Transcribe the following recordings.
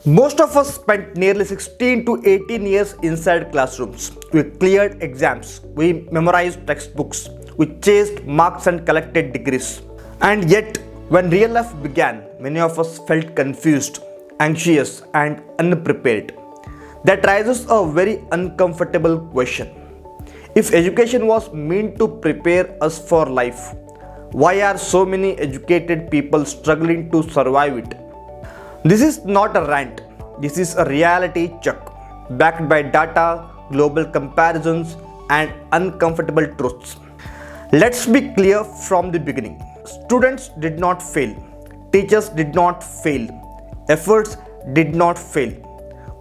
Most of us spent nearly 16 to 18 years inside classrooms. We cleared exams, we memorized textbooks, we chased marks and collected degrees. And yet, when real life began, many of us felt confused, anxious, and unprepared. That raises a very uncomfortable question. If education was meant to prepare us for life, why are so many educated people struggling to survive it? This is not a rant, this is a reality check, backed by data, global comparisons, and uncomfortable truths. Let's be clear from the beginning. Students did not fail, teachers did not fail, efforts did not fail.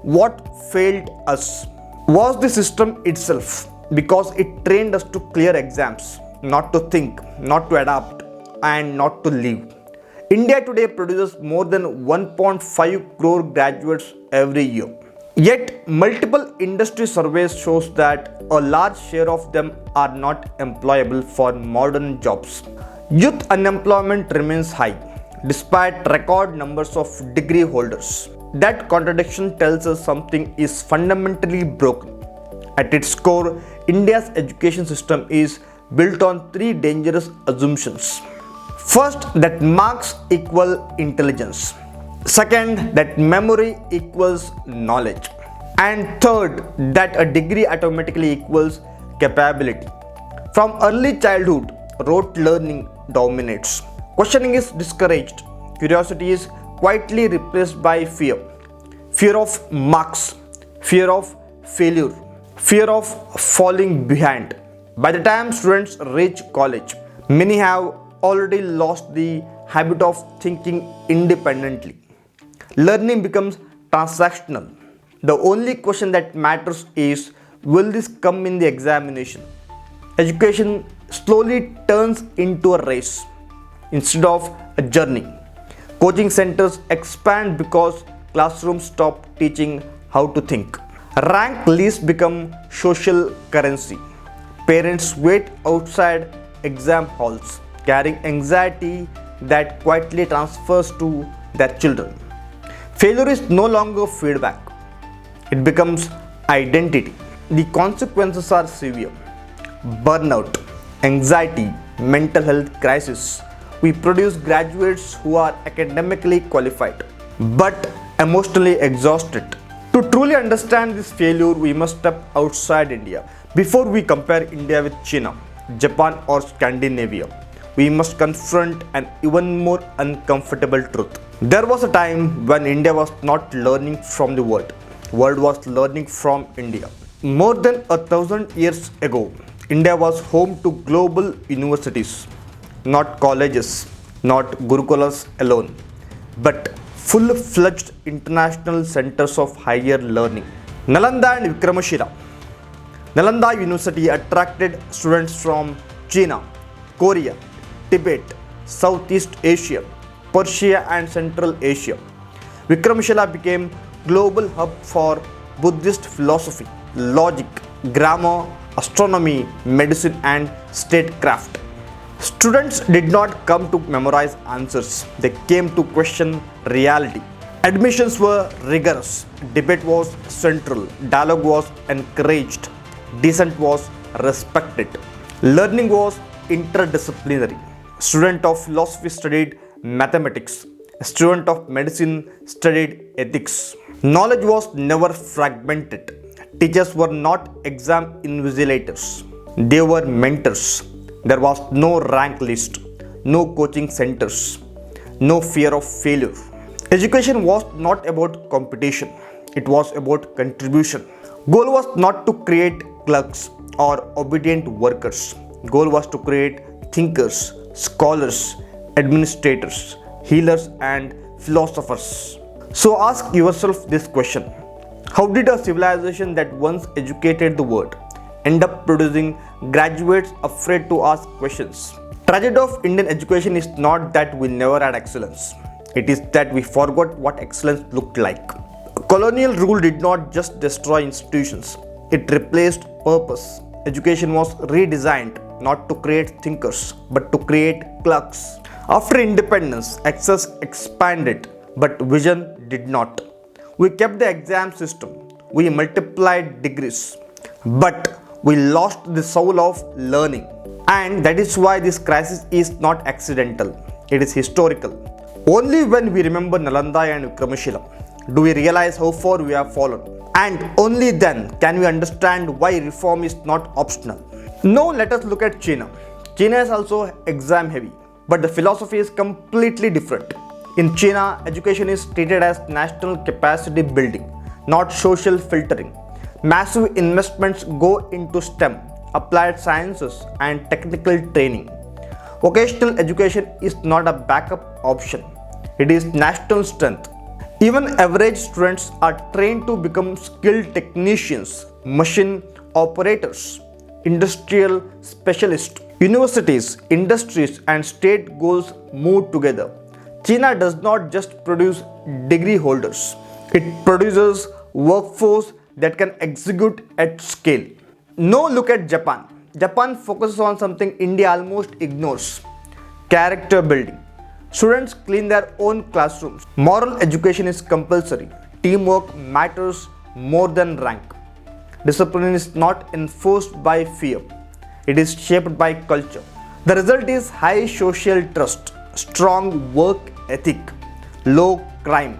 What failed us was the system itself, because it trained us to clear exams, not to think, not to adapt, and not to live. India today produces more than 1.5 crore graduates every year. Yet, multiple industry surveys shows that a large share of them are not employable for modern jobs. Youth unemployment remains high, despite record numbers of degree holders. That contradiction tells us something is fundamentally broken. At its core, India's education system is built on three dangerous assumptions. First, that marks equal intelligence. Second, that memory equals knowledge. And third, that a degree automatically equals capability. From early childhood, rote learning dominates. Questioning is discouraged. Curiosity is quietly replaced by fear. Fear of marks, fear of failure, fear of falling behind. By the time students reach college, many have already lost the habit of thinking independently. Learning becomes transactional. The only question that matters is, will this come in the examination? Education slowly turns into a race instead of a journey. Coaching centers expand because classrooms stop teaching how to think. Rank lists become social currency. Parents wait outside exam halls, carrying anxiety that quietly transfers to their children. Failure is no longer feedback, it becomes identity. The consequences are severe: burnout, anxiety, mental health crisis. We produce graduates who are academically qualified but emotionally exhausted. To truly understand this failure, we must step outside India. Before we compare India with China, Japan, or Scandinavia, we must confront an even more uncomfortable truth. There was a time when India was not learning from the world was learning from India. More than 1,000 years ago, India was home to global universities, not colleges, not gurukulas alone, but full-fledged international centers of higher learning. Nalanda and Vikramshila. Nalanda University attracted students from China, Korea, Tibet, Southeast Asia, Persia, and Central Asia. Vikramshila became global hub for Buddhist philosophy, logic, grammar, astronomy, medicine, and statecraft. Students did not come to memorize answers, they came to question reality. Admissions were rigorous, debate was central, dialogue was encouraged, dissent was respected. Learning was interdisciplinary. Student of philosophy studied mathematics. A student of medicine studied ethics. Knowledge was never fragmented. Teachers were not exam invigilators. They were mentors. There was no rank list, no coaching centers, no fear of failure. Education was not about competition. It was about contribution. Goal was not to create clerks or obedient workers. Goal was to create thinkers, scholars, administrators, healers, and philosophers. So ask yourself this question: how did a civilization that once educated the world end up producing graduates afraid to ask questions? Tragedy of Indian education is not that we never had excellence. It is that we forgot what excellence looked like. Colonial rule did not just destroy institutions, it replaced purpose. Education was redesigned not to create thinkers but to create clerks. After independence, access expanded but vision did not. We kept the exam system, we multiplied degrees, but we lost the soul of learning. And that is why this crisis is not accidental, it is historical. Only when we remember Nalanda and Vikramshila do we realize how far we have fallen. And only then can we understand why reform is not optional. Now let us look at China. China is also exam heavy, but the philosophy is completely different. In China, education is treated as national capacity building, not social filtering. Massive investments go into STEM, applied sciences, and technical training. Vocational education is not a backup option, it is national strength. Even average students are trained to become skilled technicians, machine operators, industrial specialists. Universities, industries, and state goals move together. China does not just produce degree holders, it produces workforce that can execute at scale. Now look at Japan. Japan focuses on something India almost ignores: character building. Students clean their own classrooms. Moral education is compulsory. Teamwork matters more than rank. Discipline is not enforced by fear, it is shaped by culture. The result is high social trust, strong work ethic, low crime.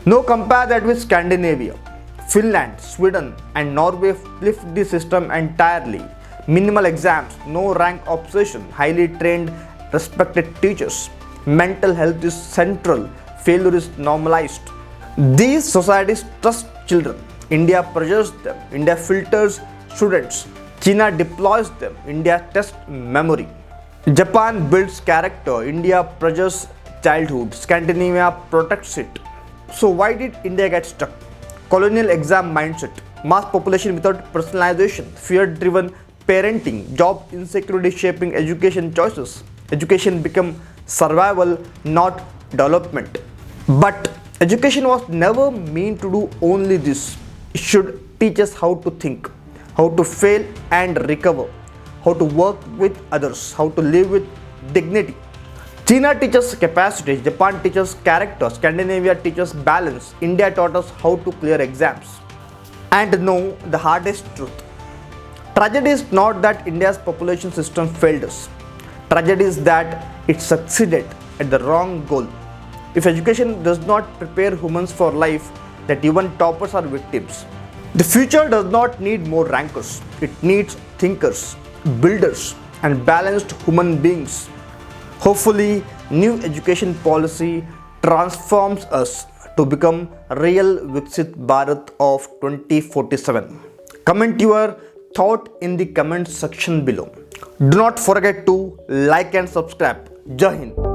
Now compare that with Scandinavia. Finland, Sweden, and Norway flipped the system entirely. Minimal exams, no rank obsession, highly trained, respected teachers. Mental health is central, failure is normalized. These societies trust children. India pressures them, India filters students. China deploys them, India tests memory. Japan builds character, India pressures childhood, Scandinavia protects it. So why did India get stuck? Colonial exam mindset, mass population without personalization, fear-driven parenting, job insecurity shaping education choices. Education became survival, not development. But education was never meant to do only this. It should teach us how to think, how to fail and recover, how to work with others, how to live with dignity. China teaches capacity, Japan teaches character, Scandinavia teaches balance, India taught us how to clear exams. And know the hardest truth. Tragedy is not that India's population system failed us. Tragedy is that it succeeded at the wrong goal. If education does not prepare humans for life, that even toppers are victims. The future does not need more rankers. It needs thinkers, builders, and balanced human beings. Hopefully, new education policy transforms us to become real Viksit Bharat of 2047. Comment your thought in the comment section below. Do not forget to like and subscribe. Jai Hind.